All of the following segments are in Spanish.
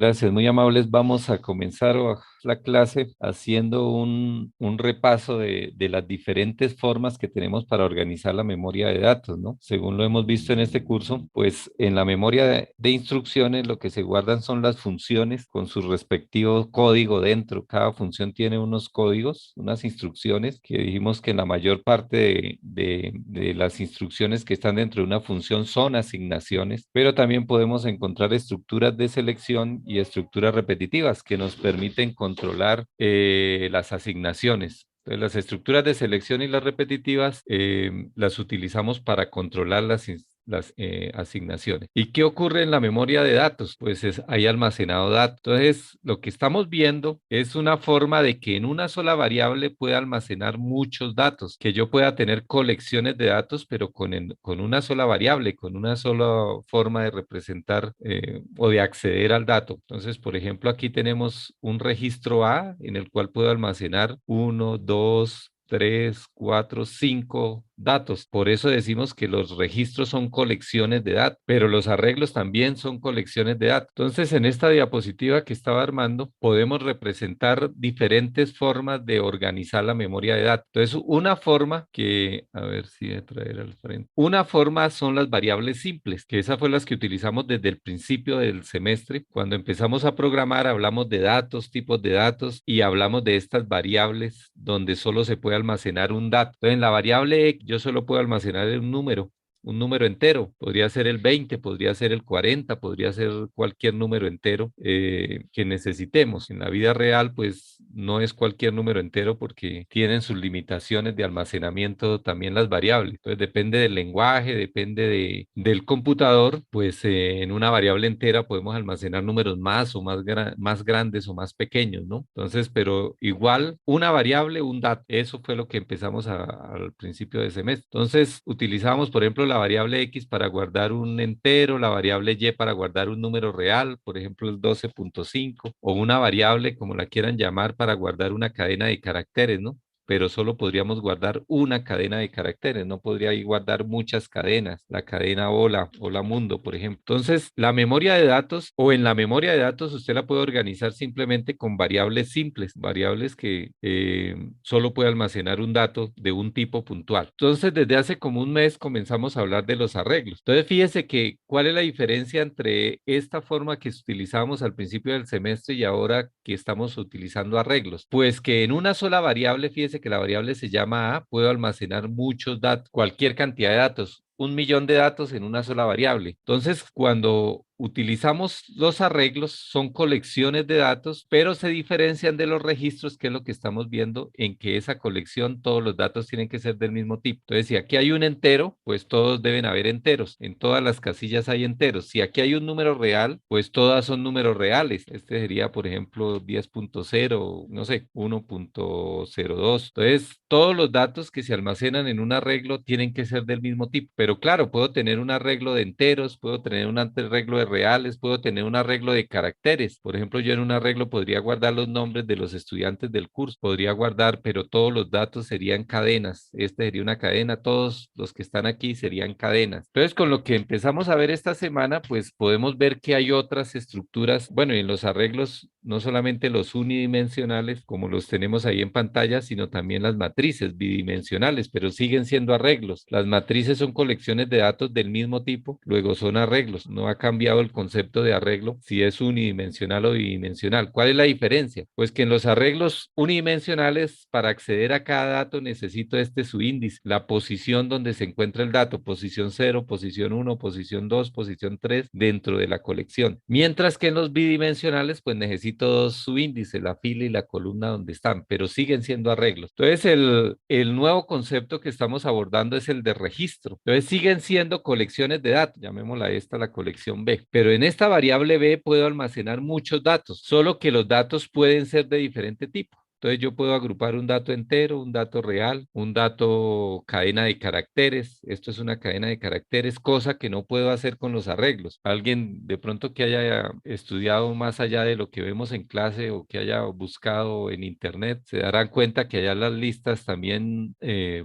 Gracias, muy amables. Vamos a comenzar la clase haciendo un repaso de las diferentes formas que tenemos para organizar la memoria de datos, ¿no? Según lo hemos visto en este curso, pues en la memoria de instrucciones lo que se guardan son las funciones con su respectivo código dentro. Cada función tiene unos códigos, unas instrucciones que dijimos que en la mayor parte de las instrucciones que están dentro de una función son asignaciones, pero también podemos encontrar estructuras de selección y estructuras repetitivas que nos permiten controlar las asignaciones. Entonces, las estructuras de selección y las repetitivas las utilizamos para controlar las asignaciones. ¿Y qué ocurre en la memoria de datos? Pues hay almacenado datos. Entonces, lo que estamos viendo es una forma de que en una sola variable pueda almacenar muchos datos, que yo pueda tener colecciones de datos, pero con una sola variable, con una sola forma de representar o de acceder al dato. Entonces, por ejemplo, aquí tenemos un registro A en el cual puedo almacenar uno, dos, tres, cuatro, cinco datos. Por eso decimos que los registros son colecciones de datos, pero los arreglos también son colecciones de datos. Entonces, en esta diapositiva que estaba armando, podemos representar diferentes formas de organizar la memoria de datos. Entonces, una forma que, a ver si voy a traer al frente, una forma son las variables simples, que esas fue las que utilizamos desde el principio del semestre. Cuando empezamos a programar, hablamos de datos, tipos de datos y hablamos de estas variables donde solo se puede almacenar un dato. Entonces, en la variable X, yo solo puedo almacenar un número entero. Podría ser el 20, podría ser el 40, podría ser cualquier número entero que necesitemos. En la vida real, pues no es cualquier número entero porque tienen sus limitaciones de almacenamiento también las variables. Entonces, depende del lenguaje, depende del computador, pues en una variable entera podemos almacenar números más o más grandes o más pequeños, ¿no? Entonces, pero igual una variable, un dato. Eso fue lo que empezamos al principio de semestre. Entonces, utilizamos, por ejemplo, la variable X para guardar un entero, la variable Y para guardar un número real, por ejemplo, el 12.5, o una variable, como la quieran llamar, para guardar una cadena de caracteres, ¿no? Pero solo podríamos guardar una cadena de caracteres, no podría ahí guardar muchas cadenas, la cadena hola, hola mundo, por ejemplo. Entonces, la memoria de datos o en la memoria de datos usted la puede organizar simplemente con variables simples, variables que solo puede almacenar un dato de un tipo puntual. Entonces, desde hace como un mes comenzamos a hablar de los arreglos. Entonces, fíjese que cuál es la diferencia entre esta forma que utilizamos al principio del semestre y ahora que estamos utilizando arreglos. Pues que en una sola variable, fíjese que la variable se llama A, puedo almacenar muchos datos, cualquier cantidad de datos. 1 millón de datos en una sola variable. Entonces, cuando utilizamos los arreglos, son colecciones de datos, pero se diferencian de los registros, que es lo que estamos viendo, en que esa colección, todos los datos tienen que ser del mismo tipo. Entonces, si aquí hay un entero, pues todos deben haber enteros. En todas las casillas hay enteros. Si aquí hay un número real, pues todas son números reales. Este sería, por ejemplo, 10.0, no sé, 1.02. Entonces, todos los datos que se almacenan en un arreglo tienen que ser del mismo tipo. Pero claro, puedo tener un arreglo de enteros, puedo tener un arreglo de reales, puedo tener un arreglo de caracteres. Por ejemplo, yo en un arreglo podría guardar los nombres de los estudiantes del curso, podría guardar, pero todos los datos serían cadenas. Este sería una cadena, todos los que están aquí serían cadenas. Entonces, con lo que empezamos a ver esta semana, pues podemos ver que hay otras estructuras, bueno, y en los arreglos, no solamente los unidimensionales, como los tenemos ahí en pantalla, sino también las matrices bidimensionales, pero siguen siendo arreglos. Las matrices son colecciones de datos del mismo tipo, luego son arreglos. No ha cambiado el concepto de arreglo si es unidimensional o bidimensional. ¿Cuál es la diferencia? Pues que en los arreglos unidimensionales, para acceder a cada dato, necesito su índice, la posición donde se encuentra el dato, posición 0, posición 1, posición 2, posición 3 dentro de la colección. Mientras que en los bidimensionales, pues necesito su índice, la fila y la columna donde están, pero siguen siendo arreglos. Entonces, el nuevo concepto que estamos abordando es el de registro. Entonces, siguen siendo colecciones de datos, llamémosla esta la colección B, pero en esta variable B puedo almacenar muchos datos, solo que los datos pueden ser de diferente tipo. Entonces yo puedo agrupar un dato entero, un dato real, un dato cadena de caracteres. Esto es una cadena de caracteres, cosa que no puedo hacer con los arreglos. Alguien de pronto que haya estudiado más allá de lo que vemos en clase o que haya buscado en internet, se darán cuenta que allá las listas también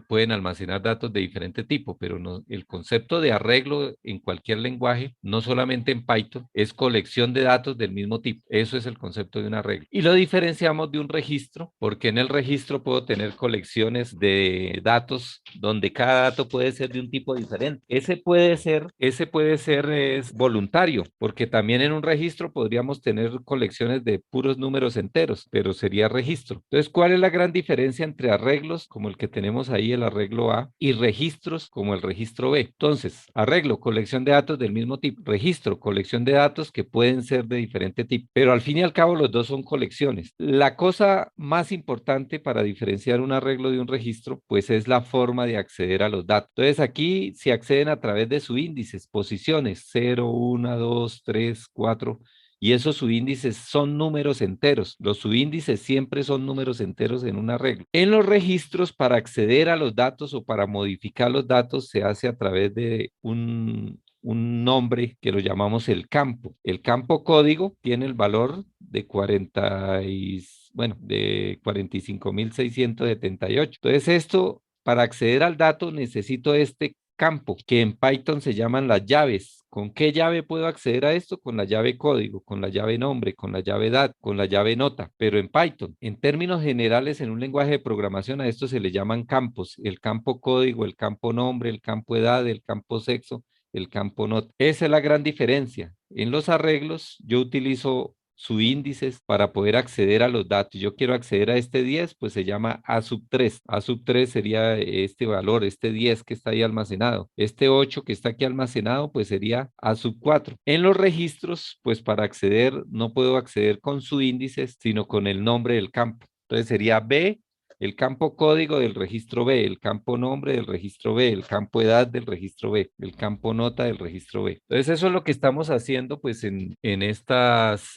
pueden almacenar datos de diferente tipo, pero no, el concepto de arreglo en cualquier lenguaje, no solamente en Python, es colección de datos del mismo tipo. Eso es el concepto de un arreglo. Y lo diferenciamos de un registro, porque en el registro puedo tener colecciones de datos donde cada dato puede ser de un tipo diferente. Ese puede ser es voluntario, porque también en un registro podríamos tener colecciones de puros números enteros, pero sería registro. Entonces, ¿cuál es la gran diferencia entre arreglos, como el que tenemos ahí, el arreglo A, y registros, como el registro B? Entonces, arreglo, colección de datos del mismo tipo; registro, colección de datos que pueden ser de diferente tipo, pero al fin y al cabo los dos son colecciones. La cosa más importante para diferenciar un arreglo de un registro, pues es la forma de acceder a los datos. Entonces, aquí se acceden a través de subíndices, posiciones, 0, 1, 2, 3, 4. Y esos subíndices son números enteros. Los subíndices siempre son números enteros en un arreglo. En los registros, para acceder a los datos o para modificar los datos, se hace a través de un nombre que lo llamamos el campo. El campo código tiene el valor de 45.678. Entonces, esto, para acceder al dato, necesito este campo, que en Python se llaman las llaves. ¿Con qué llave puedo acceder a esto? Con la llave código, con la llave nombre, con la llave edad, con la llave nota, pero en Python. En términos generales, en un lenguaje de programación, a esto se le llaman campos: el campo código, el campo nombre, el campo edad, el campo sexo, el campo nota. Esa es la gran diferencia. En los arreglos, yo utilizo subíndices para poder acceder a los datos. Yo quiero acceder a este 10, pues se llama A sub 3. A sub 3 sería este valor, este 10 que está ahí almacenado. Este 8 que está aquí almacenado, pues sería A sub 4. En los registros, pues para acceder, no puedo acceder con subíndices, sino con el nombre del campo. Entonces sería B, el campo código del registro B, el campo nombre del registro B, el campo edad del registro B, el campo nota del registro B. Entonces eso es lo que estamos haciendo pues en estas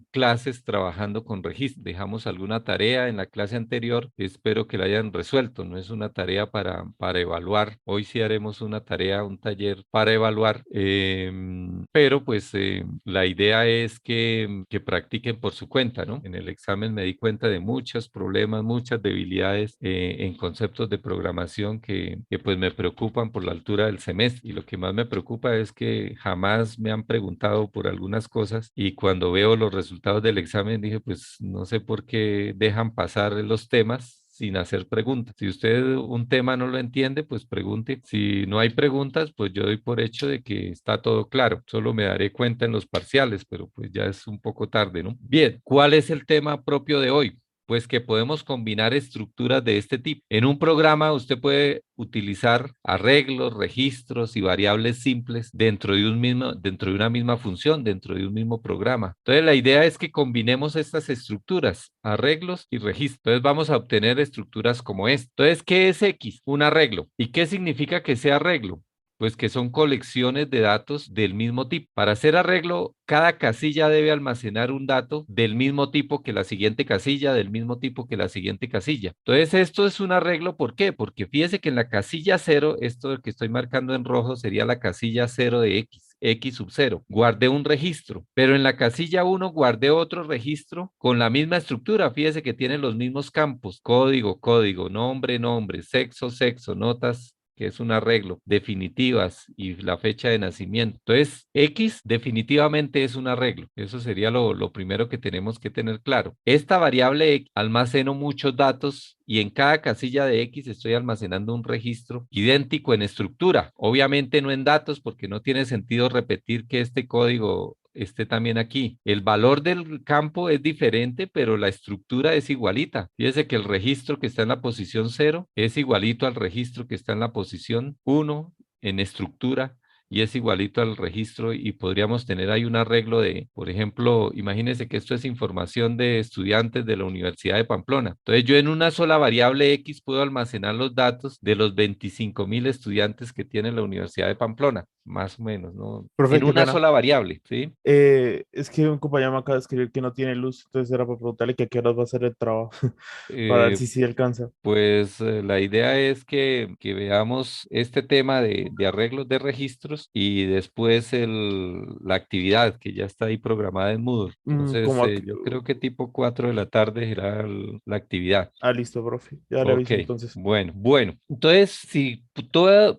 clases, trabajando con registros. Dejamos alguna tarea en la clase anterior, espero que la hayan resuelto. No es una tarea para evaluar. Hoy sí haremos una tarea, un taller para evaluar, pero pues la idea es que practiquen por su cuenta, ¿no? En el examen me di cuenta de muchos problemas, muchas debilidades en conceptos de programación que pues me preocupan por la altura del semestre. Y lo que más me preocupa es que jamás me han preguntado por algunas cosas, y cuando veo los resultados del examen dije, pues no sé por qué dejan pasar los temas sin hacer preguntas. Si usted un tema no lo entiende, pues pregunte. Si no hay preguntas, pues yo doy por hecho de que está todo claro. Solo me daré cuenta en los parciales, pero pues ya es un poco tarde, ¿no? Bien, ¿cuál es el tema propio de hoy? Pues que podemos combinar estructuras de este tipo. En un programa usted puede utilizar arreglos, registros y variables simples dentro de una misma función, dentro de un mismo programa. Entonces la idea es que combinemos estas estructuras, arreglos y registros. Entonces vamos a obtener estructuras como esta. Entonces, ¿qué es X? Un arreglo. ¿Y qué significa que sea arreglo? Pues que son colecciones de datos del mismo tipo. Para hacer arreglo, cada casilla debe almacenar un dato del mismo tipo que la siguiente casilla, del mismo tipo que la siguiente casilla. Entonces, esto es un arreglo. ¿Por qué? Porque fíjese que en la casilla 0, esto que estoy marcando en rojo sería la casilla 0 de X sub 0. Guardé un registro, pero en la casilla 1 guardé otro registro con la misma estructura. Fíjese que tiene los mismos campos: código, código, nombre, nombre, sexo, sexo, notas, que es un arreglo, definitivas y la fecha de nacimiento. Entonces, X definitivamente es un arreglo. Eso sería lo primero que tenemos que tener claro. Esta variable X almaceno muchos datos, y en cada casilla de X estoy almacenando un registro idéntico en estructura. Obviamente no en datos, porque no tiene sentido repetir que este código esté también aquí. El valor del campo es diferente, pero la estructura es igualita. Fíjese que el registro que está en la posición 0 es igualito al registro que está en la posición 1 en estructura, y es igualito al registro y podríamos tener ahí un arreglo de, por ejemplo, imagínense que esto es información de estudiantes de la Universidad de Pamplona. Entonces yo en una sola variable X puedo almacenar los datos de los 25.000 estudiantes que tiene la Universidad de Pamplona, más o menos, ¿no? En Profe, qué una pena. sola variable, ¿sí? Es que un compañero me acaba de escribir que no tiene luz, entonces era para preguntarle que a qué horas va a hacer el trabajo, para ver Eh, si sí alcanza. Pues la idea es que veamos este tema de arreglos de registros y después la actividad que ya está ahí programada en Moodle. Entonces, Como yo creo que tipo 4 de la tarde será la actividad. listo, profe. Ya le Ok, aviso entonces. bueno. Entonces, si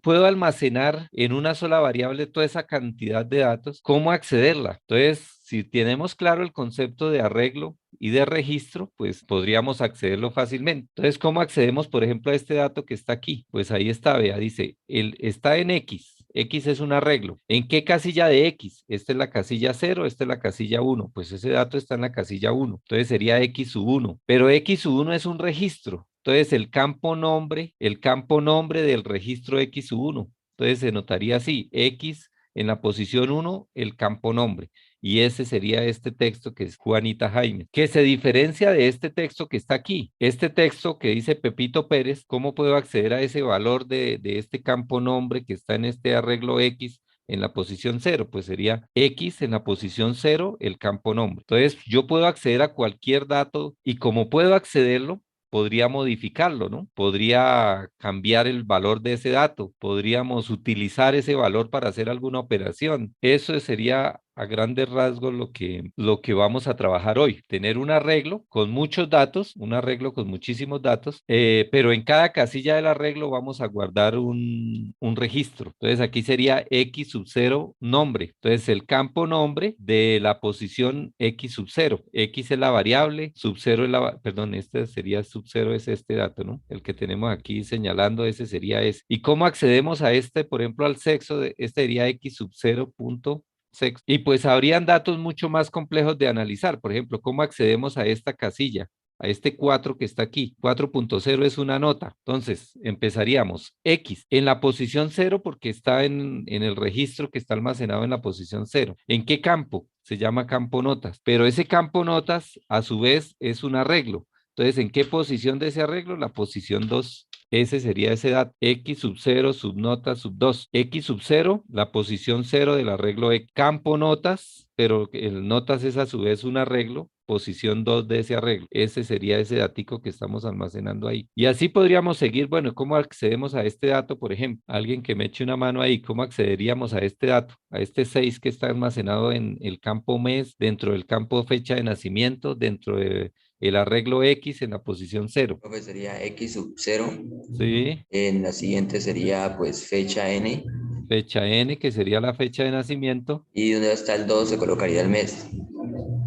puedo almacenar en una sola variable toda esa cantidad de datos, ¿cómo accederla? Entonces, si tenemos claro el concepto de arreglo y de registro, pues podríamos accederlo fácilmente. Entonces, ¿cómo accedemos, por ejemplo, a este dato que está aquí? Pues ahí está, vea, dice, está en X. X es un arreglo. ¿En qué casilla de X? Esta es la casilla 0, esta es la casilla 1. Pues ese dato está en la casilla 1. Entonces sería X sub 1. Pero X sub 1 es un registro. Entonces el campo nombre del registro X sub 1. Entonces se notaría así, X en la posición 1, el campo nombre. Y ese sería este texto que es Juanita Jaime, que se diferencia de este texto que está aquí. Este texto que dice Pepito Pérez, ¿cómo puedo acceder a ese valor de este campo nombre que está en este arreglo X? En la posición 0, pues sería X en la posición 0, el campo nombre. Entonces, yo puedo acceder a cualquier dato y como puedo accederlo, podría modificarlo, ¿no? Podría cambiar el valor de ese dato, podríamos utilizar ese valor para hacer alguna operación. Eso sería a grandes rasgos lo que vamos a trabajar hoy. Tener un arreglo con muchos datos, un arreglo con muchísimos datos, pero en cada casilla del arreglo vamos a guardar un registro. Entonces aquí sería X sub 0 nombre. Entonces el campo nombre de la posición X sub 0. X es la variable, sub 0 es perdón, este sería sub 0 es este dato, ¿no? El que tenemos aquí señalando, ese sería ese. ¿Y cómo accedemos a este, por ejemplo, al sexo? Este sería X sub 0 punto sexto. Y pues habrían datos mucho más complejos de analizar. Por ejemplo, ¿cómo accedemos a esta casilla? A este 4 que está aquí. 4.0 es una nota. Entonces, empezaríamos X en la posición 0 porque está en el registro que está almacenado en la posición 0. ¿En qué campo? Se llama campo notas. Pero ese campo notas, a su vez, es un arreglo. Entonces, ¿en qué posición de ese arreglo? La posición 2. Ese sería ese dato. X sub 0, subnota, sub 2. X sub 0, la posición 0 del arreglo de campo notas, pero el notas es a su vez un arreglo, posición 2 de ese arreglo. Ese sería ese datico que estamos almacenando ahí. Y así podríamos seguir, bueno, ¿cómo accedemos a este dato, por ejemplo? Alguien que me eche una mano ahí, ¿cómo accederíamos a este dato? A este 6 que está almacenado en el campo mes, dentro del campo fecha de nacimiento, dentro de el arreglo X en la posición 0. Profe, sería X sub 0. Sí, En la siguiente sería pues fecha N. fecha N, que sería la fecha de nacimiento, Y donde está el 2 se colocaría el mes.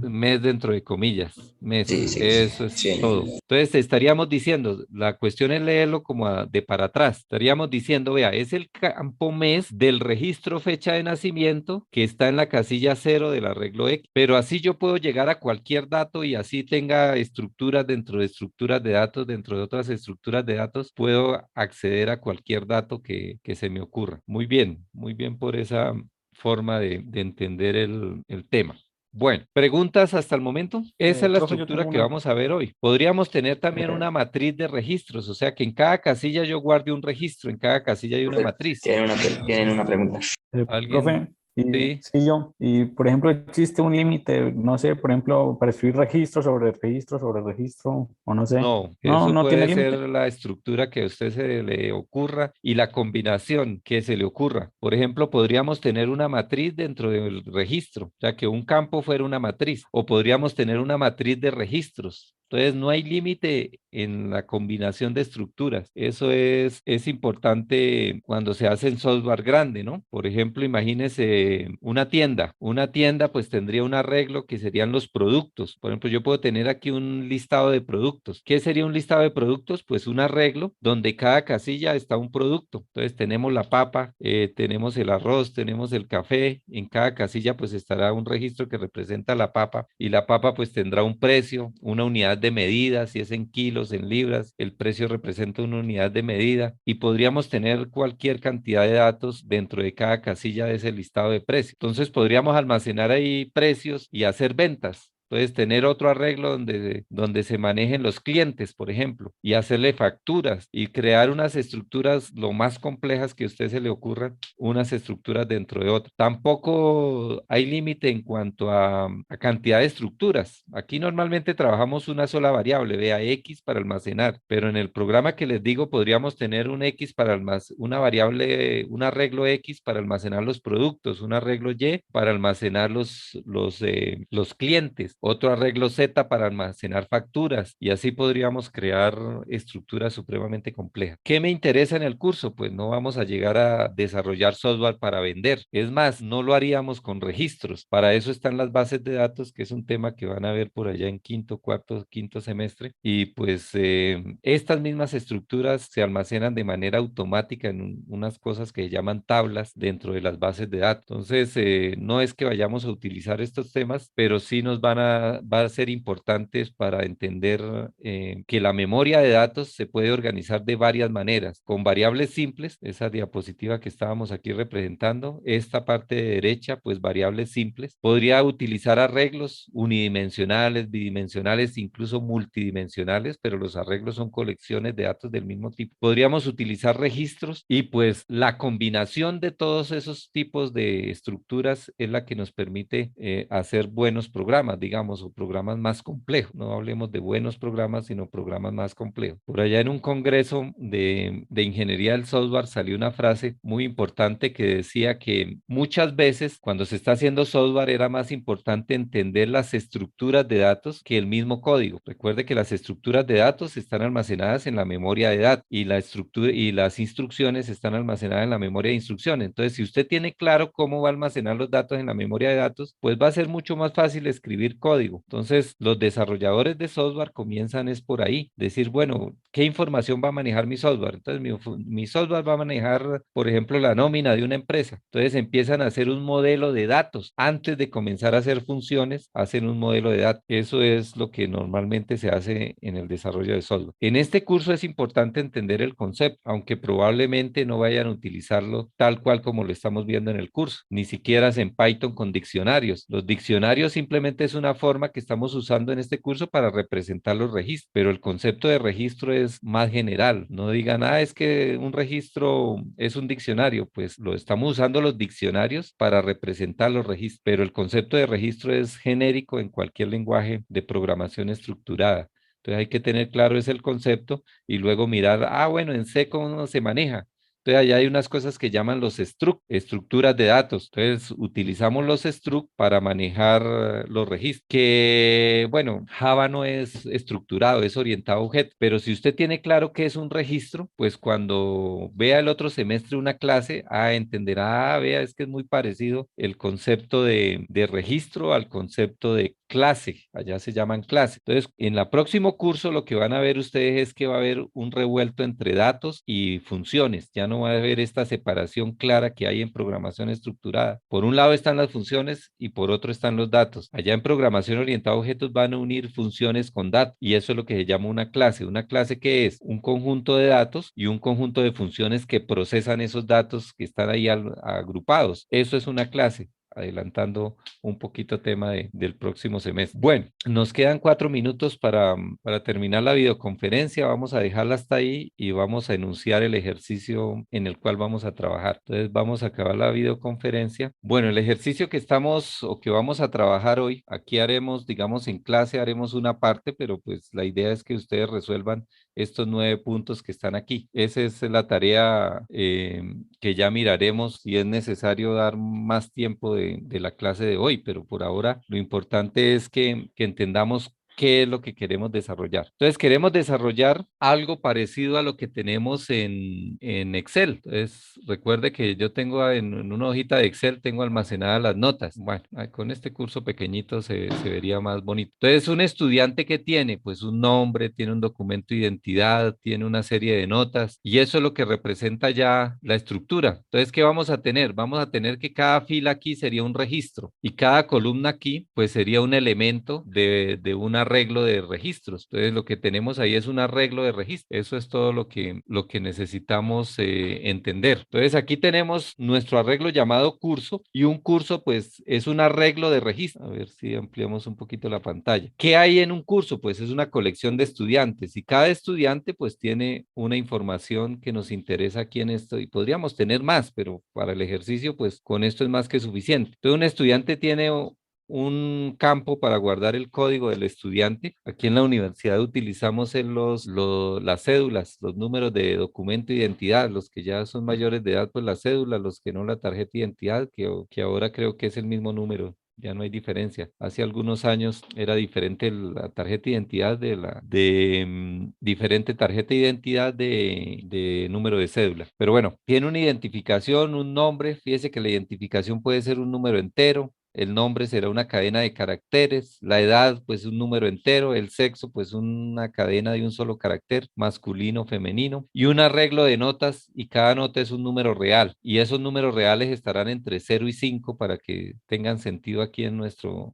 mes dentro de comillas, mes, Sí, sí, eso es todo. sí. Entonces estaríamos diciendo, la cuestión es leerlo como de para atrás. Estaríamos diciendo, vea, es el campo mes del registro fecha de nacimiento que está en la casilla 0 del arreglo X, pero así yo puedo llegar a cualquier dato y así tenga estructuras dentro de estructuras de datos, dentro de otras estructuras de datos, puedo acceder a cualquier dato que se me ocurra. Muy bien por esa forma de entender el tema. Bueno, preguntas hasta el momento. Esa es la Profe, yo estructura tengo que una. vamos a ver hoy. Podríamos tener también una matriz de registros, o sea que en cada casilla yo guarde un registro, en cada casilla hay una Profe, matriz. tienen una pregunta. ¿Alguien? Profe, y Sí. sí yo, y por ejemplo, existe un límite, no sé, por ejemplo, para escribir registro sobre registro sobre registro, o no sé. No, No, eso no tiene puede ser límite. la estructura que a usted se le ocurra y la combinación que se le ocurra. Por ejemplo, podríamos tener una matriz dentro del registro, o sea, que un campo fuera una matriz, o podríamos tener una matriz de registros. Entonces, no hay límite en la combinación de estructuras. Eso es importante cuando se hace en software grande, ¿no? Por ejemplo, imagínese una tienda. Una tienda pues tendría un arreglo que serían los productos. Por ejemplo, yo puedo tener aquí un listado de productos. ¿Qué sería un listado de productos? Pues un arreglo donde cada casilla está un producto. Entonces tenemos la papa, tenemos el arroz, tenemos el café. En cada casilla pues estará un registro que representa la papa y la papa pues tendrá un precio, una unidad de medida, si es en kilos, en libras, el precio representa una unidad de medida y podríamos tener cualquier cantidad de datos dentro de cada casilla de ese listado de precios. Entonces podríamos almacenar ahí precios y hacer ventas. Entonces, tener otro arreglo donde se manejen los clientes, por ejemplo, y hacerle facturas y crear unas estructuras lo más complejas que a usted se le ocurran, unas estructuras dentro de otras. Tampoco hay límite en cuanto a cantidad de estructuras. Aquí normalmente trabajamos una sola variable, vea X para almacenar, pero en el programa que les digo podríamos tener un X para almacenar, una variable, un arreglo X para almacenar los productos, un arreglo Y para almacenar los clientes, otro arreglo Z para almacenar facturas y así podríamos crear estructuras supremamente complejas. ¿Qué me interesa en el curso? Pues no vamos a llegar a desarrollar software para vender. Es más, no lo haríamos con registros. Para eso están las bases de datos, que es un tema que van a ver por allá en quinto, cuarto, quinto semestre. Y pues estas mismas estructuras se almacenan de manera automática en unas cosas que se llaman tablas dentro de las bases de datos. Entonces, no es que vayamos a utilizar estos temas, pero sí nos va a ser importantes para entender que la memoria de datos se puede organizar de varias maneras, con variables simples, esa diapositiva que estábamos aquí representando, esta parte de derecha, pues variables simples. Podría utilizar arreglos unidimensionales, bidimensionales, incluso multidimensionales, pero los arreglos son colecciones de datos del mismo tipo. Podríamos utilizar registros y pues la combinación de todos esos tipos de estructuras es la que nos permite hacer buenos programas, digamos, o programas más complejos. No hablemos de buenos programas, sino programas más complejos. Por allá en un congreso de ingeniería del software salió una frase muy importante que decía que muchas veces cuando se está haciendo software era más importante entender las estructuras de datos que el mismo código. Recuerde que las estructuras de datos están almacenadas en la memoria de datos y la estructura y las instrucciones están almacenadas en la memoria de instrucciones. Entonces, si usted tiene claro cómo va a almacenar los datos en la memoria de datos, pues va a ser mucho más fácil escribir código. Entonces, los desarrolladores de software comienzan es por ahí, decir, bueno, ¿qué información va a manejar mi software? Entonces, mi software va a manejar, por ejemplo, la nómina de una empresa. Entonces, empiezan a hacer un modelo de datos. Antes de comenzar a hacer funciones, hacen un modelo de datos. Eso es lo que normalmente se hace en el desarrollo de software. En este curso es importante entender el concepto, aunque probablemente no vayan a utilizarlo tal cual como lo estamos viendo en el curso, ni siquiera en Python con diccionarios. Los diccionarios simplemente es una forma que estamos usando en este curso para representar los registros, pero el concepto de registro es más general. No digan, es que un registro es un diccionario, pues lo estamos usando los diccionarios para representar los registros, pero el concepto de registro es genérico en cualquier lenguaje de programación estructurada. Entonces hay que tener claro ese el concepto y luego mirar, bueno, en C cómo se maneja. Entonces, allá hay unas cosas que llaman los struct, estructuras de datos. Entonces, utilizamos los struct para manejar los registros. Que, bueno, Java no es estructurado, es orientado a objetos. Pero si usted tiene claro qué es un registro, pues cuando vea el otro semestre una clase, entenderá, vea, es que es muy parecido el concepto de registro al concepto de clase. Allá se llaman clases. Entonces, en el próximo curso lo que van a ver ustedes es que va a haber un revuelto entre datos y funciones. Ya no va a haber esta separación clara que hay en programación estructurada. Por un lado están las funciones y por otro están los datos. Allá en programación orientada a objetos van a unir funciones con datos y eso es lo que se llama una clase. Una clase que es un conjunto de datos y un conjunto de funciones que procesan esos datos que están ahí agrupados. Eso es una clase. Adelantando un poquito tema del próximo semestre. Bueno, nos quedan 4 minutos para terminar la videoconferencia. Vamos a dejarla hasta ahí y vamos a enunciar el ejercicio en el cual vamos a trabajar. Entonces vamos a acabar la videoconferencia. Bueno, el ejercicio que estamos o que vamos a trabajar hoy, aquí haremos, digamos en clase haremos una parte, pero pues la idea es que ustedes resuelvan estos 9 puntos que están aquí. Esa es la tarea que ya miraremos si es necesario dar más tiempo de la clase de hoy, pero por ahora lo importante es que entendamos qué es lo que queremos desarrollar. Entonces, queremos desarrollar algo parecido a lo que tenemos en Excel. Entonces, recuerde que yo tengo en una hojita de Excel, tengo almacenadas las notas. Bueno, con este curso pequeñito se vería más bonito. Entonces, un estudiante que tiene, pues un nombre, tiene un documento de identidad, tiene una serie de notas y eso es lo que representa ya la estructura. Entonces, ¿qué vamos a tener? Vamos a tener que cada fila aquí sería un registro y cada columna aquí, pues sería un elemento de una arreglo de registros. Entonces, lo que tenemos ahí es un arreglo de registros. Eso es todo lo que necesitamos entender. Entonces, aquí tenemos nuestro arreglo llamado curso y un curso, pues, es un arreglo de registros. A ver si ampliamos un poquito la pantalla. ¿Qué hay en un curso? Pues es una colección de estudiantes y cada estudiante, pues, tiene una información que nos interesa aquí en esto y podríamos tener más, pero para el ejercicio, pues, con esto es más que suficiente. Entonces, un estudiante tiene un campo para guardar el código del estudiante. Aquí en la universidad utilizamos las cédulas, los números de documento de identidad, los que ya son mayores de edad, pues la cédula, los que no la tarjeta de identidad, que ahora creo que es el mismo número. Ya no hay diferencia. Hace algunos años era diferente la tarjeta de identidad diferente tarjeta de identidad de número de cédula. Pero bueno, tiene una identificación, un nombre. Fíjese que la identificación puede ser un número entero. El nombre será una cadena de caracteres, la edad pues un número entero, el sexo pues una cadena de un solo carácter, masculino, femenino, y un arreglo de notas y cada nota es un número real y esos números reales estarán entre 0 y 5 para que tengan sentido aquí en nuestro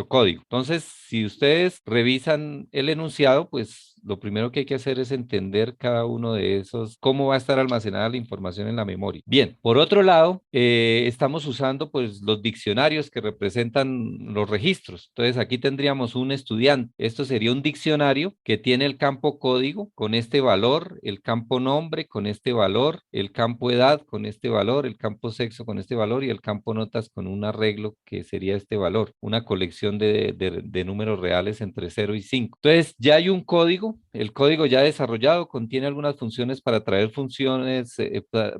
código. Entonces, si ustedes revisan el enunciado, pues lo primero que hay que hacer es entender cada uno de esos, cómo va a estar almacenada la información en la memoria. Bien, por otro lado, estamos usando pues los diccionarios que representan los registros. Entonces aquí tendríamos un estudiante. Esto sería un diccionario que tiene el campo código con este valor, el campo nombre con este valor, el campo edad con este valor, el campo sexo con este valor y el campo notas con un arreglo que sería este valor, una colección de números reales entre 0 y 5. Entonces ya hay un código. El código ya desarrollado contiene algunas funciones para traer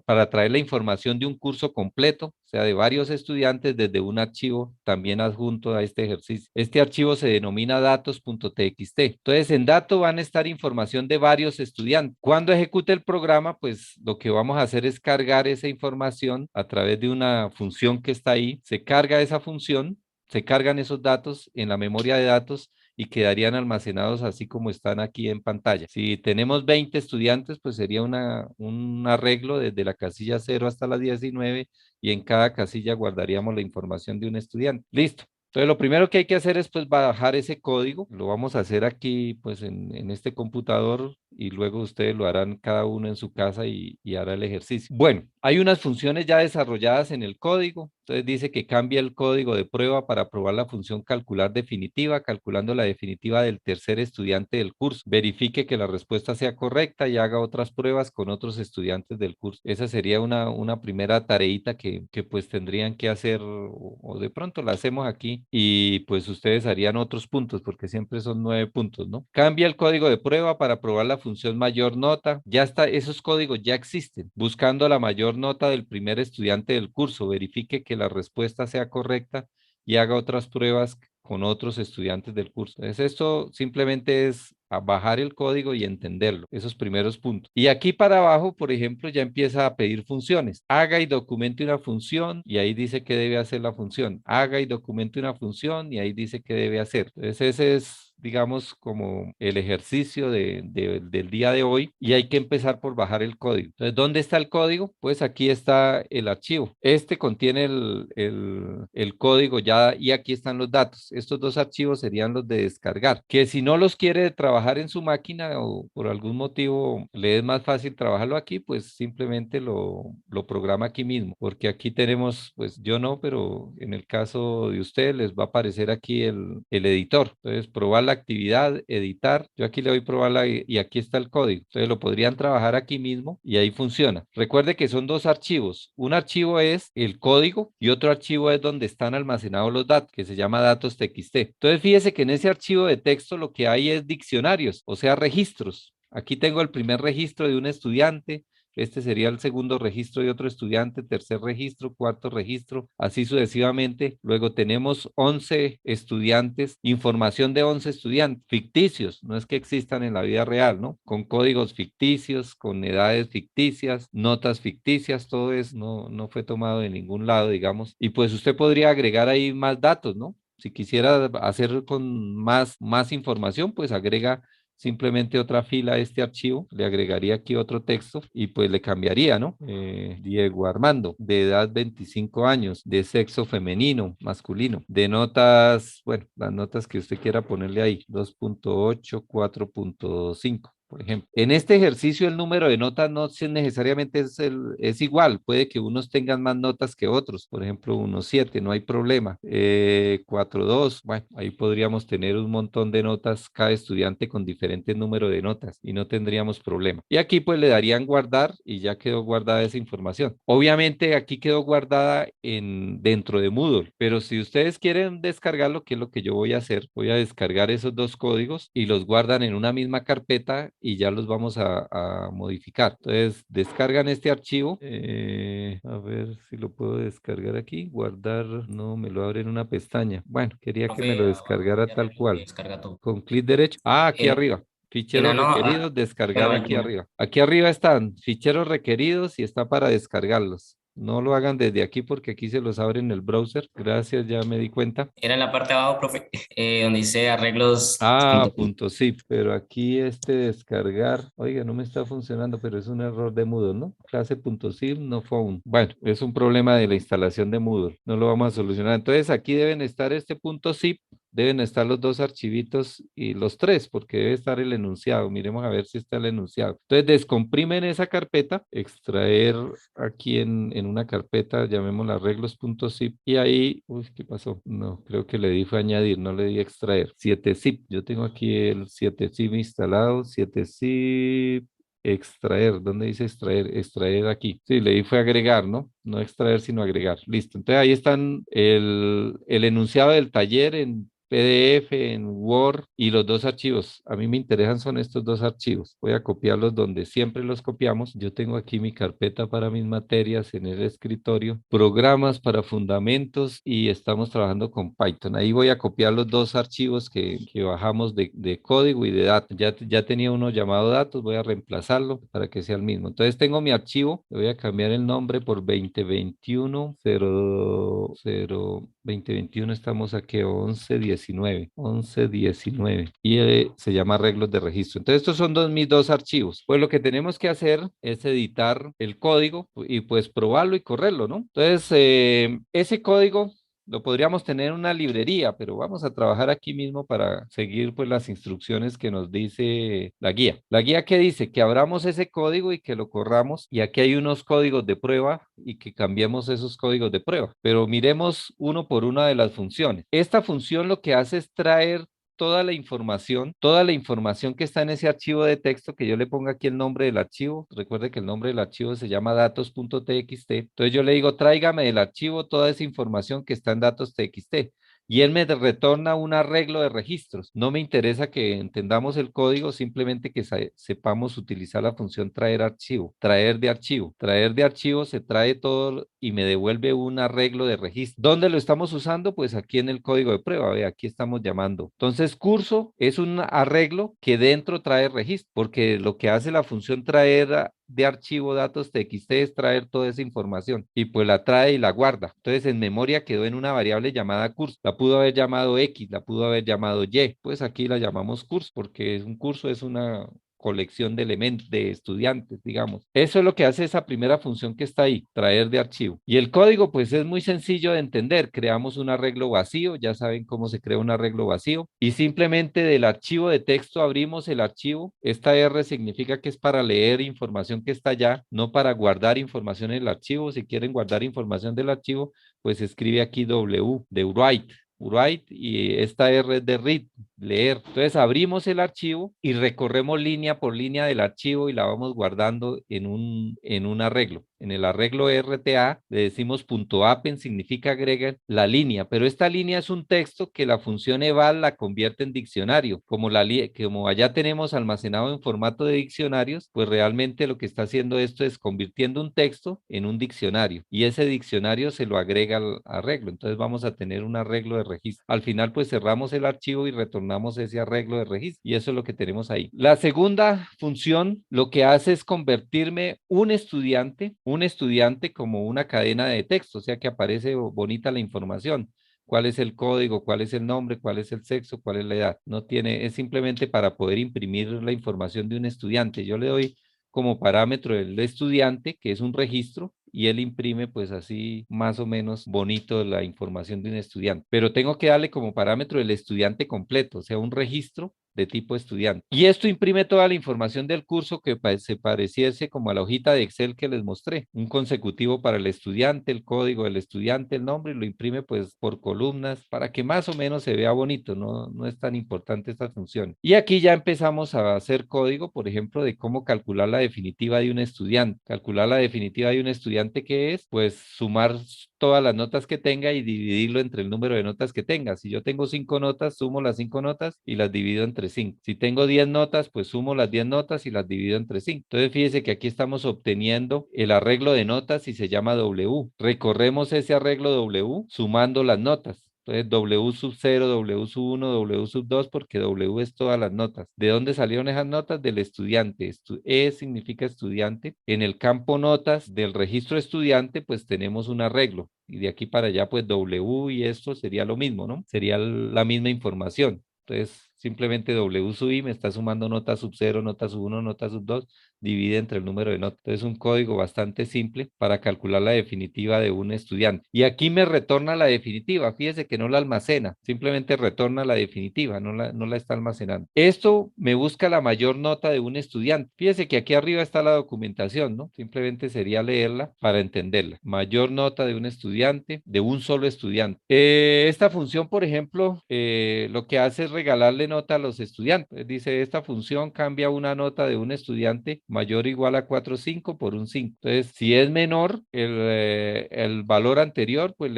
para traer la información de un curso completo, o sea, de varios estudiantes desde un archivo también adjunto a este ejercicio. Este archivo se denomina datos.txt. Entonces, en dato van a estar información de varios estudiantes. Cuando ejecute el programa, pues lo que vamos a hacer es cargar esa información a través de una función que está ahí. Se carga esa función, se cargan esos datos en la memoria de datos y quedarían almacenados así como están aquí en pantalla. Si tenemos 20 estudiantes, pues sería un arreglo desde la casilla 0 hasta la 19 y en cada casilla guardaríamos la información de un estudiante. Listo. Entonces, lo primero que hay que hacer es pues bajar ese código. Lo vamos a hacer aquí pues en este computador y luego ustedes lo harán cada uno en su casa y hará el ejercicio. Bueno, hay unas funciones ya desarrolladas en el código. Entonces dice que cambia el código de prueba para probar la función calcular definitiva, calculando la definitiva del tercer estudiante del curso. Verifique que la respuesta sea correcta y haga otras pruebas con otros estudiantes del curso. Esa sería una primera tareita que pues tendrían que hacer o de pronto la hacemos aquí y pues ustedes harían otros puntos porque siempre son 9 puntos, ¿no? Cambia el código de prueba para probar la función mayor nota. Ya está, esos códigos ya existen. Buscando la mayor nota del primer estudiante del curso, verifique que la respuesta sea correcta y haga otras pruebas con otros estudiantes del curso. Entonces, esto simplemente es a bajar el código y entenderlo, esos primeros puntos. Y aquí para abajo, por ejemplo, ya empieza a pedir funciones. Haga y documente una función y ahí dice que debe hacer la función. Haga y documente una función y ahí dice que debe hacer. Entonces, ese es digamos, como el ejercicio del día de hoy y hay que empezar por bajar el código. Entonces, ¿dónde está el código? Pues aquí está el archivo. Este contiene el código ya y aquí están los datos. Estos dos archivos serían los de descargar, que si no los quiere trabajar en su máquina o por algún motivo le es más fácil trabajarlo aquí, pues simplemente lo programa aquí mismo, porque aquí tenemos, pues yo no, pero en el caso de usted les va a aparecer aquí el editor. Entonces, probar la actividad, editar. Yo aquí le doy probarla y aquí está el código. Entonces lo podrían trabajar aquí mismo y ahí funciona. Recuerde que son dos archivos. Un archivo es el código y otro archivo es donde están almacenados los datos, que se llama datos.txt. Entonces fíjese que en ese archivo de texto lo que hay es diccionarios, o sea, registros. Aquí tengo el primer registro de un estudiante. Este sería el segundo registro de otro estudiante, tercer registro, cuarto registro, así sucesivamente. Luego tenemos 11 estudiantes, información de 11 estudiantes ficticios, no es que existan en la vida real, ¿no? Con códigos ficticios, con edades ficticias, notas ficticias, todo eso no fue tomado de ningún lado, digamos. Y pues usted podría agregar ahí más datos, ¿no? Si quisiera hacer con más información, pues agrega simplemente otra fila a este archivo, le agregaría aquí otro texto y pues le cambiaría, ¿no? Diego Armando, de edad 25 años, de sexo femenino, masculino, de notas, bueno, las notas que usted quiera ponerle ahí, 2.8, 4.5. Por ejemplo, en este ejercicio el número de notas no necesariamente es igual, puede que unos tengan más notas que otros, por ejemplo, 1.7, no hay problema. 4.2, bueno, ahí podríamos tener un montón de notas, cada estudiante con diferente número de notas y no tendríamos problema. Y aquí pues le darían guardar y ya quedó guardada esa información. Obviamente aquí quedó guardada dentro de Moodle, pero si ustedes quieren descargarlo, que es lo que yo voy a hacer, voy a descargar esos dos códigos y los guardan en una misma carpeta y ya los vamos a modificar. Entonces, descargan este archivo. A ver si lo puedo descargar aquí. Guardar, no, me lo abre en una pestaña. Bueno, quería que me Profe, lo descargara ya tal revisó y cual. descarga todo. Con clic derecho. Ah, aquí En, arriba. en Ficheros ano, requeridos, descargar bueno, aquí arriba. Aquí arriba están ficheros requeridos y está para descargarlos. No lo hagan desde aquí porque aquí se los abre en el browser. Gracias, ya me di cuenta. era en la parte de abajo, profe, donde dice arreglos. Ah, punto sí, pero aquí este descargar, oiga, no me está funcionando, pero es un error de Moodle, ¿no? Clase.zip no found. Bueno, es un problema de la instalación de Moodle, no lo vamos a solucionar. Entonces aquí deben estar este punto zip, deben estar los dos archivitos y los tres, porque debe estar el enunciado. Miremos a ver si está el enunciado. Entonces descomprimen esa carpeta, extraer aquí en una carpeta, llamémosla arreglos.zip, y ahí, uy, ¿qué pasó? No, creo que le di fue añadir, no le di extraer. 7zip, yo tengo aquí el 7zip instalado, 7zip. Extraer, ¿dónde dice extraer? Extraer aquí. Sí, le di fue agregar, ¿no? No extraer, sino agregar. Listo. Entonces ahí están el enunciado del taller en PDF, en Word y los dos archivos. A mí me interesan son estos dos archivos. Voy a copiarlos donde siempre los copiamos. Yo tengo aquí mi carpeta para mis materias en el escritorio, programas para fundamentos y estamos trabajando con Python. Ahí voy a copiar los dos archivos que bajamos de código y de datos. Ya tenía uno llamado datos, voy a reemplazarlo para que sea el mismo. Entonces tengo mi archivo, le voy a cambiar el nombre por 2021 2021 estamos aquí 1119 y se llama arreglos de registro. Entonces estos son mis dos archivos. Pues lo que tenemos que hacer es editar el código y pues probarlo y correrlo, ¿no? Entonces ese código lo podríamos tener en una librería, pero vamos a trabajar aquí mismo para seguir pues las instrucciones que nos dice la guía. La guía que dice que abramos ese código y que lo corramos y aquí hay unos códigos de prueba y que cambiemos esos códigos de prueba. Pero miremos uno por una de las funciones. Esta función lo que hace es traer toda la información que está en ese archivo de texto, que yo le ponga aquí el nombre del archivo. Recuerde que el nombre del archivo se llama datos.txt. Entonces yo le digo, tráigame del archivo toda esa información que está en datos.txt. Y él me retorna un arreglo de registros. No me interesa que entendamos el código, simplemente que sepamos utilizar la función traer archivo, traer de archivo. Traer de archivo se trae todo y me devuelve un arreglo de registro. ¿Dónde lo estamos usando? Pues aquí en el código de prueba. Ve, aquí estamos llamando. Entonces, curso es un arreglo que dentro trae registro, porque lo que hace la función traer de archivo datos txt es traer toda esa información y pues la trae y la guarda. Entonces en memoria quedó en una variable llamada curso. La pudo haber llamado X, la pudo haber llamado Y. Pues aquí la llamamos curso porque es un curso, es una colección de elementos, de estudiantes, digamos. Eso es lo que hace esa primera función que está ahí, traer de archivo. Y el código, pues es muy sencillo de entender. Creamos un arreglo vacío, ya saben cómo se crea un arreglo vacío, y simplemente del archivo de texto abrimos el archivo. Esta R significa que es para leer información que está allá, no para guardar información en el archivo. Si quieren guardar información del archivo, pues escribe aquí W de write. Write y esta R es de read, leer. Entonces abrimos el archivo y recorremos línea por línea del archivo y la vamos guardando en un arreglo. En el arreglo RTA le decimos .append, significa agrega la línea, pero esta línea es un texto que la función eval la convierte en diccionario. Como allá tenemos almacenado en formato de diccionarios, pues realmente lo que está haciendo esto es convirtiendo un texto en un diccionario y ese diccionario se lo agrega al arreglo. Entonces vamos a tener un arreglo de registro. Al final pues cerramos el archivo y retornamos ese arreglo de registro y eso es lo que tenemos ahí. La segunda función lo que hace es convertirme un estudiante como una cadena de texto, o sea que aparece bonita la información. cuál es el código, cuál es el nombre, cuál es el sexo, cuál es la edad. No tiene, es simplemente para poder imprimir la información de un estudiante. Yo le doy como parámetro el estudiante, que es un registro, y él imprime pues así más o menos bonito la información de un estudiante. Pero tengo que darle como parámetro el estudiante completo, o sea, un registro de tipo estudiante. Y esto imprime toda la información del curso que se pareciese como a la hojita de Excel que les mostré. Un consecutivo para el estudiante, el código del estudiante, el nombre, y lo imprime pues por columnas para que más o menos se vea bonito. No es tan importante esta función. Y aquí ya empezamos a hacer código, por ejemplo, de cómo calcular la definitiva de un estudiante. Calcular la definitiva de un estudiante, ¿qué es? Pues sumar todas las notas que tenga y dividirlo entre el número de notas que tenga. Si yo tengo 5 notas, sumo las 5 notas y las divido entre 5. Si tengo 10 notas, pues sumo las 10 notas y las divido entre 5. Entonces fíjese que aquí estamos obteniendo el arreglo de notas y se llama W. Recorremos ese arreglo W sumando las notas. Entonces, W sub 0, W sub 1, W sub 2, porque W es todas las notas. ¿De dónde salieron esas notas? Del estudiante. E significa estudiante. En el campo notas del registro estudiante, pues tenemos un arreglo. Y de aquí para allá, pues W y esto sería lo mismo, ¿no? Sería la misma información. Entonces, simplemente W sub I me está sumando nota sub 0, nota sub 1, nota sub 2, divide entre el número de notas. Entonces, un código bastante simple para calcular la definitiva de un estudiante. Y aquí me retorna la definitiva. Fíjese que no la almacena, simplemente retorna la definitiva, no la está almacenando. Esto me busca la mayor nota de un estudiante. Fíjese que aquí arriba está la documentación, ¿no? Simplemente sería leerla para entenderla. Mayor nota de un estudiante, de un solo estudiante. Esta función, por ejemplo, lo que hace es regalarle nota a los estudiantes. Dice, esta función cambia una nota de un estudiante mayor o igual a 4,5 por un 5. Entonces, si es menor el valor anterior, pues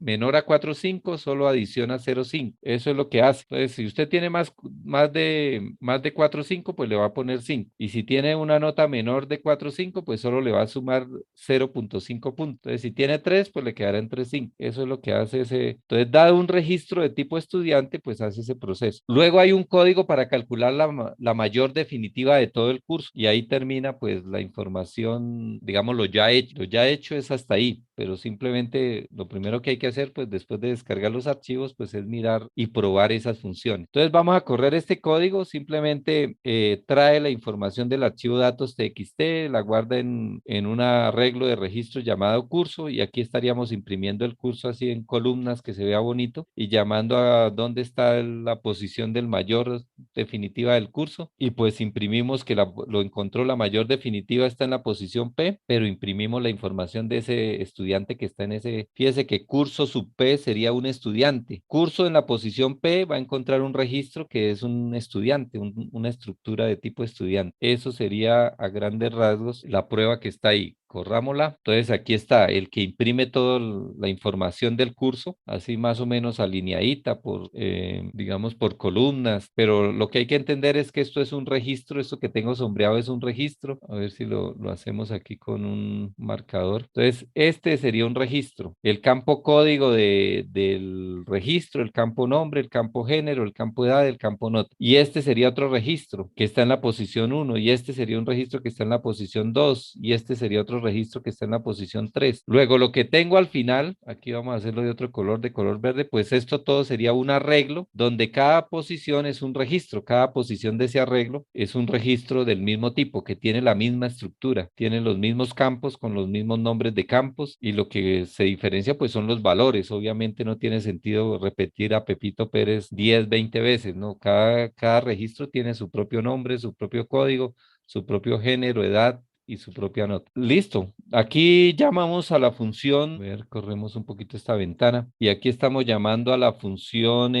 menor a 4,5 solo adiciona 0,5. Eso es lo que hace. Entonces, si usted tiene más de 4,5, pues le va a poner 5. Y si tiene una nota menor de 4,5, pues solo le va a sumar 0,5 puntos. Entonces, si tiene 3, pues le quedará entre 5. Eso es lo que hace ese. Entonces, dado un registro de tipo estudiante, pues hace ese proceso. Luego hay un código para calcular la mayor definitiva de todo el curso y ahí termina pues la información, digamos, lo ya hecho. Lo ya hecho es hasta ahí, pero simplemente lo primero que hay que hacer pues después de descargar los archivos pues es mirar y probar esas funciones. Entonces vamos a correr este código, simplemente trae la información del archivo datos txt, la guarda en un arreglo de registro llamado curso y aquí estaríamos imprimiendo el curso así en columnas que se vea bonito y llamando a dónde está la posición del mayor definitiva del curso y pues imprimimos que lo encontró la mayor definitiva está en la posición P, pero imprimimos la información de ese estudiante que está en ese, fíjese que curso sub P sería un estudiante. Curso en la posición P va a encontrar un registro que es un estudiante, una estructura de tipo estudiante. Eso sería a grandes rasgos la prueba que está ahí. Corrámosla. Entonces aquí está el que imprime toda la información del curso, así más o menos alineadita por, digamos, por columnas, pero lo que hay que entender es que esto es un registro, esto que tengo sombreado es un registro. A ver si lo hacemos aquí con un marcador. Entonces, este sería un registro. El campo código del registro, el campo nombre, el campo género, el campo edad, el campo nota. Y este sería otro registro que está en la posición 1 y este sería un registro que está en la posición 2 y este sería otro registro que está en la posición 3. Luego, lo que tengo al final, aquí vamos a hacerlo de otro color, de color verde, pues esto todo sería un arreglo donde cada posición es un registro, cada posición de ese arreglo es un registro del mismo tipo, que tiene la misma estructura, tiene los mismos campos con los mismos nombres de campos y lo que se diferencia pues son los valores. Obviamente no tiene sentido repetir a Pepito Pérez 10, 20 veces, ¿no? Cada registro tiene su propio nombre, su propio código, su propio género, edad y su propia nota. Listo. Aquí llamamos a la función, a ver, corremos un poquito esta ventana y aquí estamos llamando a la función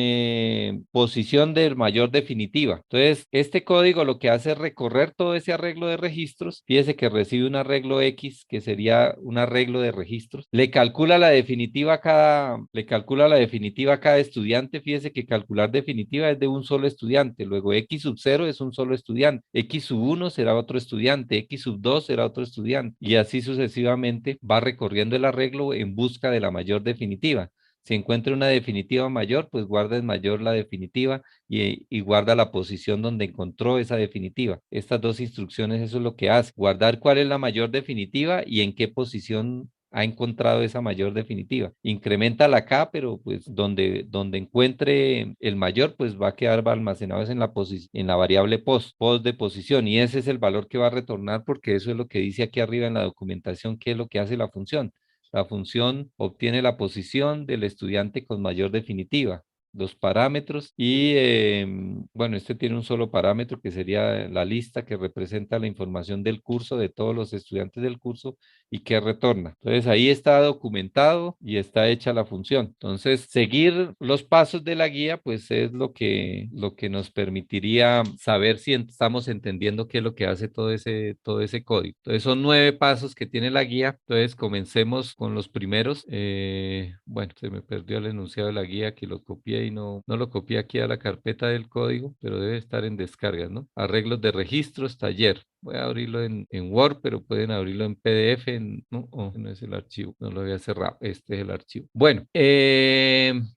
posición de mayor definitiva. Entonces, este código lo que hace es recorrer todo ese arreglo de registros. Fíjese que recibe un arreglo X, que sería un arreglo de registros. Le calcula la definitiva a cada estudiante. Fíjese que calcular definitiva es de un solo estudiante. Luego X sub 0 es un solo estudiante. X sub 1 será otro estudiante. X sub 2 será otro estudiante y así sucesivamente va recorriendo el arreglo en busca de la mayor definitiva. Si encuentra una definitiva mayor, pues guarda en mayor la definitiva y guarda la posición donde encontró esa definitiva. Estas dos instrucciones, eso es lo que hace, guardar cuál es la mayor definitiva y en qué posición ha encontrado esa mayor definitiva. Incrementa la K, pero pues donde encuentre el mayor, pues va a quedar almacenado es en la variable post de posición, y ese es el valor que va a retornar porque eso es lo que dice aquí arriba en la documentación, que es lo que hace la función. La función obtiene la posición del estudiante con mayor definitiva, los parámetros y bueno, este tiene un solo parámetro que sería la lista que representa la información del curso, de todos los estudiantes del curso y que retorna. Entonces ahí está documentado y está hecha la función. Entonces seguir los pasos de la guía pues es lo que nos permitiría saber si estamos entendiendo qué es lo que hace todo ese código. Entonces son 9 pasos que tiene la guía. Entonces comencemos con los primeros. Bueno, se me perdió el enunciado de la guía que lo copié y no lo copié aquí a la carpeta del código, pero debe estar en descargas, ¿no? Arreglos de registros, taller. Voy a abrirlo en Word, pero pueden abrirlo en PDF. No, no es el archivo, no lo había cerrado. Este es el archivo. Bueno,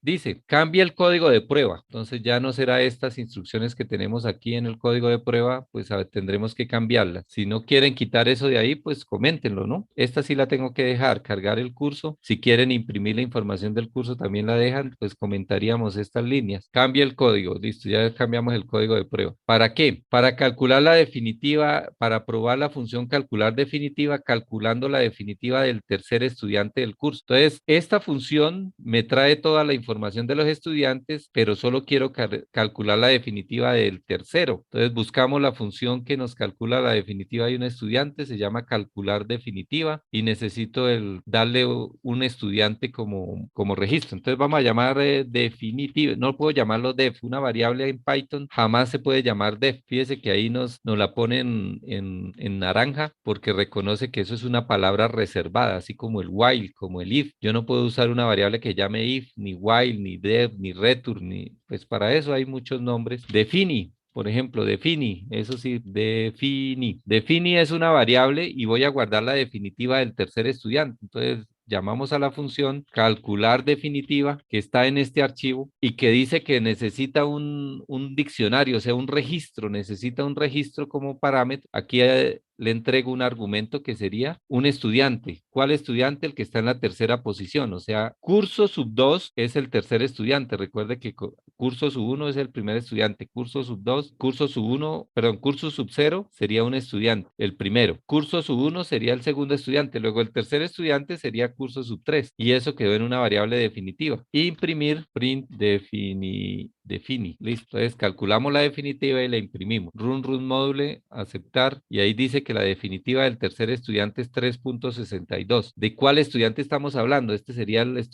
dice, cambia el código de prueba. Entonces ya no será estas instrucciones que tenemos aquí en el código de prueba, pues tendremos que cambiarlas. Si no quieren quitar eso de ahí, pues coméntenlo, ¿no? Esta sí la tengo que dejar, cargar el curso. Si quieren imprimir la información del curso, también la dejan, pues comentaríamos estas líneas. Cambia el código, listo, ya cambiamos el código de prueba. ¿Para qué? Para calcular la definitiva, para probar la función calcular definitiva, calculando la definitiva del tercer estudiante del curso. Entonces, esta función me trae toda la información de los estudiantes, pero solo quiero calcular la definitiva del tercero. Entonces, buscamos la función que nos calcula la definitiva de un estudiante, se llama calcular definitiva, y necesito darle un estudiante como registro. Entonces, vamos a llamar definitiva, no puedo llamarlo def, una variable en Python jamás se puede llamar def. Fíjese que ahí nos la ponen en naranja porque reconoce que eso es una palabra reservada, así como el while, como el if. Yo no puedo usar una variable que llame if, ni while, ni def, ni return, pues para eso hay muchos nombres. Defini. Por ejemplo, defini, eso sí, defini. Defini es una variable y voy a guardar la definitiva del tercer estudiante. Entonces, llamamos a la función calcular definitiva que está en este archivo y que dice que necesita un diccionario, o sea, un registro, necesita un registro como parámetro. Aquí le entrego un argumento que sería un estudiante. ¿Cuál estudiante? El que está en la tercera posición, o sea, curso sub 2 es el tercer estudiante. Recuerde que curso sub 1 es el primer estudiante, curso sub 2, curso sub 1, perdón, curso sub 0 sería un estudiante, el primero. Curso sub 1 sería el segundo estudiante, luego el tercer estudiante sería curso sub 3 y eso quedó en una variable definitiva. Imprimir print defini, listo. Entonces calculamos la definitiva y la imprimimos. Run módule, aceptar, y ahí dice que la definitiva del tercer estudiante es 3.62. ¿De cuál estudiante estamos hablando? Este sería el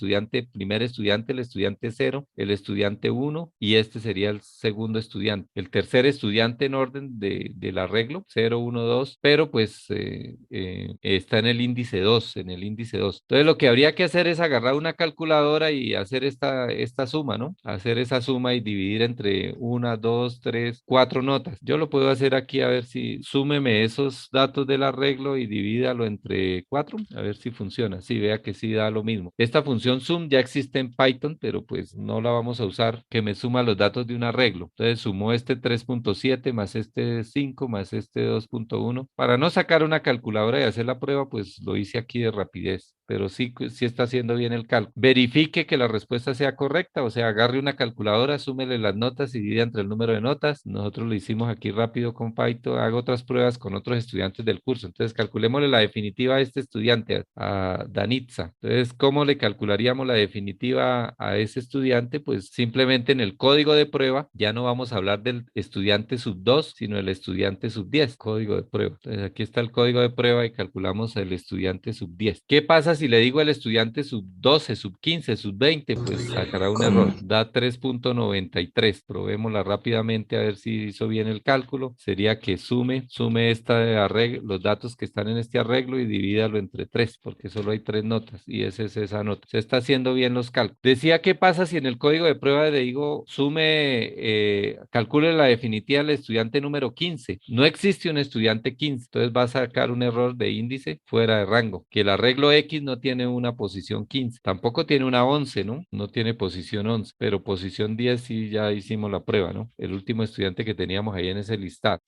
primer estudiante, el estudiante 0, el estudiante 1 y este sería el segundo estudiante. El tercer estudiante en orden del arreglo, 0, 1, 2, pero pues está en el índice 2, Entonces lo que habría que hacer es agarrar una calculadora y hacer esta suma, ¿no? Hacer esa suma y dividir entre 1, 2, 3, 4 notas. Yo lo puedo hacer aquí a ver si súmeme esos datos del arreglo y divídalo entre 4, a ver si funciona. Sí, vea que sí da lo mismo. Esta función sum ya existe en Python, pero pues no la vamos a usar, que me suma los datos de un arreglo. Entonces sumo este 3.7 más este 5 más este 2.1. Para no sacar una calculadora y hacer la prueba, pues lo hice aquí de rapidez, pero sí está haciendo bien el cálculo. Verifique que la respuesta sea correcta, o sea, agarre una calculadora, súmele las notas y divida entre el número de notas. Nosotros lo hicimos aquí rápido con Python, hago otras pruebas con otros estudiantes del curso. Entonces, calculémosle la definitiva a este estudiante, a Danitza. Entonces, ¿cómo le calcularíamos la definitiva a ese estudiante? Pues simplemente en el código de prueba, ya no vamos a hablar del estudiante sub 2, sino el estudiante sub 10, código de prueba. Entonces, aquí está el código de prueba y calculamos el estudiante sub 10. ¿Qué pasa si le digo al estudiante sub 12, sub 15, sub 20? Pues sacará un error. Da 3.93. Probémosla rápidamente a ver si hizo bien el cálculo. Sería que sume los datos que están en este arreglo y divídalo entre 3, porque solo hay 3 notas y esa es esa nota. Se está haciendo bien los cálculos. Decía, ¿qué pasa si en el código de prueba le digo calcule la definitiva del estudiante número 15? No existe un estudiante 15, entonces va a sacar un error de índice fuera de rango, que el arreglo X no tiene una posición 15, tampoco tiene una 11, ¿no? No tiene posición 11, pero posición 10 sí ya hicimos la prueba, ¿no? El último estudiante que teníamos ahí en ese listado.